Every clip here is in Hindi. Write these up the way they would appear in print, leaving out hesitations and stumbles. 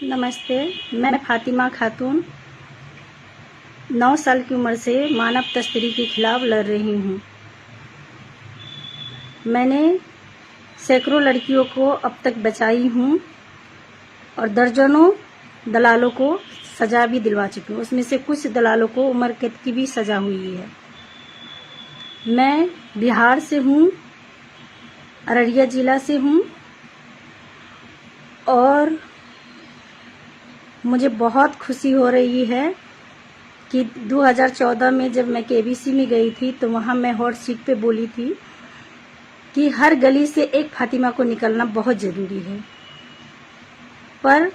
नमस्ते, मैं फातिमा खातून 9 साल की उम्र से मानव तस्करी के खिलाफ लड़ रही हूँ। मैंने सैकड़ों लड़कियों को अब तक बचाई हूँ और दर्जनों दलालों को सज़ा भी दिलवा चुकी हूँ। उसमें से कुछ दलालों को उम्र कैद की भी सज़ा हुई है। मैं बिहार से हूँ, अररिया ज़िला से हूँ और मुझे बहुत खुशी हो रही है कि 2014 में जब मैं केबीसी में गई थी तो वहाँ मैं हॉट सीट पे बोली थी कि हर गली से एक फातिमा को निकलना बहुत ज़रूरी है। पर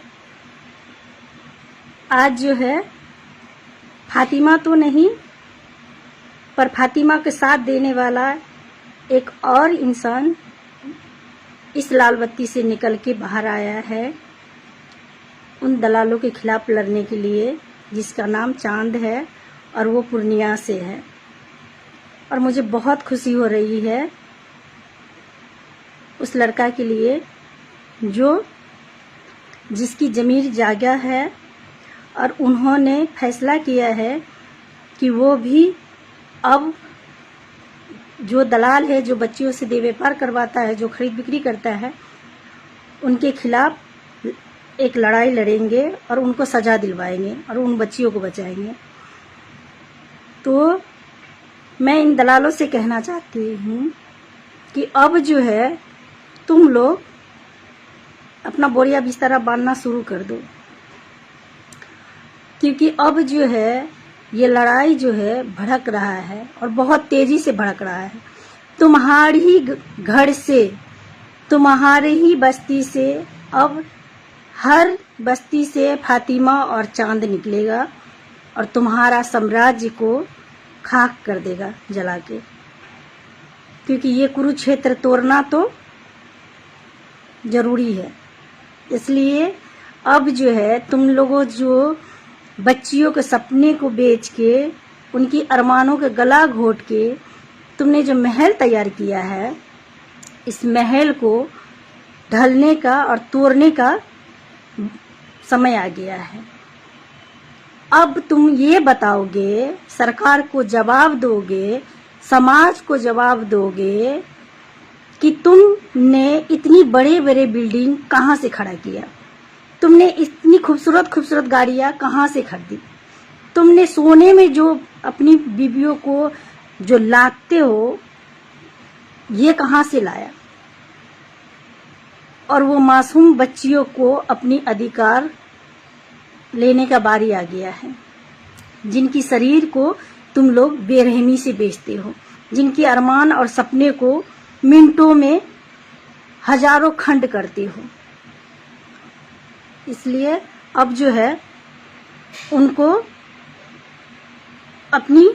आज जो है फातिमा तो नहीं, पर फातिमा के साथ देने वाला एक और इंसान इस लाल बत्ती से निकल के बाहर आया है उन दलालों के खिलाफ लड़ने के लिए, जिसका नाम चांद है और वो पूर्णिया से है। और मुझे बहुत खुशी हो रही है उस लड़का के लिए जो जिसकी ज़मीर जागा है और उन्होंने फैसला किया है कि वो भी अब जो दलाल है, जो बच्चियों से दे व्यापार करवाता है, जो खरीद बिक्री करता है, उनके खिलाफ एक लड़ाई लड़ेंगे और उनको सज़ा दिलवाएंगे और उन बच्चियों को बचाएंगे। तो मैं इन दलालों से कहना चाहती हूँ कि अब जो है तुम लोग अपना बोरिया बिस्तरा बांधना शुरू कर दो, क्योंकि अब जो है ये लड़ाई जो है भड़क रहा है और बहुत तेज़ी से भड़क रहा है। तुम्हारी ही घर से, तुम्हारे ही बस्ती से अब हर बस्ती से फातिमा और चांद निकलेगा और तुम्हारा साम्राज्य को खाक कर देगा जला के, क्योंकि ये कुरुक्षेत्र तोड़ना तो ज़रूरी है। इसलिए अब जो है तुम लोगों जो बच्चियों के सपने को बेच के, उनकी अरमानों के गला घोट के तुमने जो महल तैयार किया है, इस महल को ढलने का और तोड़ने का समय आ गया है। अब तुम ये बताओगे, सरकार को जवाब दोगे, समाज को जवाब दोगे कि तुमने इतनी बड़े बड़े बिल्डिंग कहाँ से खड़ा किया, तुमने इतनी खूबसूरत खूबसूरत गाड़ियाँ कहाँ से खरीदी, तुमने सोने में जो अपनी बीवियों को जो लादते हो ये कहाँ से लाया, और वो मासूम बच्चियों को अपनी अधिकार लेने का बारी आ गया है, जिनकी शरीर को तुम लोग बेरहमी से बेचते हो, जिनकी अरमान और सपने को मिनटों में हजारों खंड करते हो। इसलिए अब जो है उनको अपनी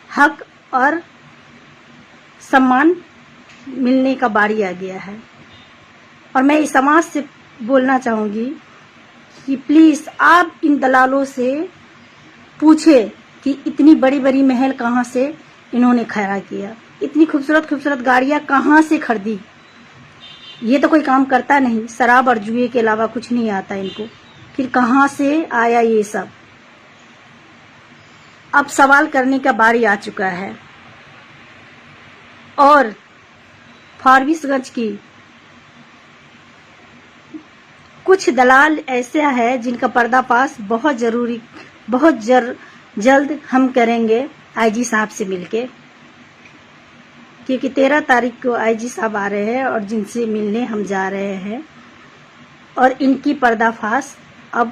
हक और सम्मान मिलने का बारी आ गया है। और मैं इस समाज से बोलना चाहूँगी कि प्लीज़ आप इन दलालों से पूछे कि इतनी बड़ी बड़ी महल कहाँ से इन्होंने खड़ा किया, इतनी खूबसूरत खूबसूरत गाड़ियाँ कहाँ से खरीदी। ये तो कोई काम करता नहीं, शराब और जुए के अलावा कुछ नहीं आता इनको, फिर कहाँ से आया ये सब। अब सवाल करने का बारी आ चुका है। और फारबिसगंज की कुछ दलाल ऐसे है जिनका पर्दाफाश बहुत जल्द हम करेंगे आईजी साहब से मिलके, क्योंकि 13 तारीख को आईजी साहब आ रहे हैं और जिनसे मिलने हम जा रहे हैं। और इनकी पर्दाफाश अब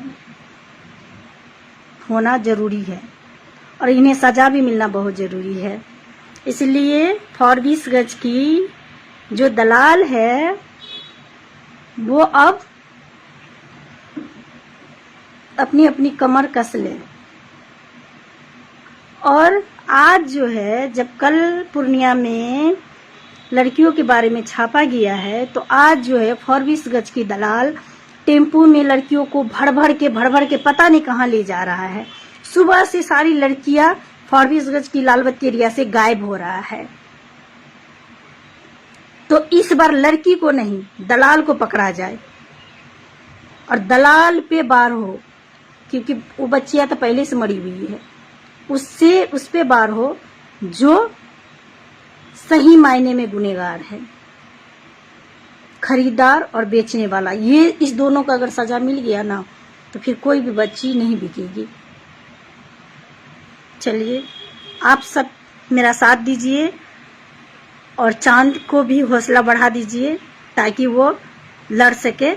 होना ज़रूरी है और इन्हें सज़ा भी मिलना बहुत ज़रूरी है। इसलिए फारबिसगंज की जो दलाल है वो अब अपनी अपनी कमर कस ले। और आज जो है जब कल पूर्णिया में लड़कियों के बारे में छापा गया है, तो आज जो है फारबिसगंज की दलाल टेम्पू में लड़कियों को भर भर के पता नहीं कहाँ ले जा रहा है। सुबह से सारी लड़कियां फारबिसगंज की लाल बत्ती एरिया से गायब हो रहा है। तो इस बार लड़की को नहीं, दलाल को पकड़ा जाए। और दलाल पे बार हो, क्योंकि वो बच्चियां तो पहले से मरी हुई है, उससे उस पे बार हो जो सही मायने में गुनहगार है, खरीदार और बेचने वाला। ये इस दोनों का अगर सजा मिल गया ना तो फिर कोई भी बच्ची नहीं बिकेगी। चलिए, आप सब मेरा साथ दीजिए और चांद को भी हौसला बढ़ा दीजिए ताकि वो लड़ सके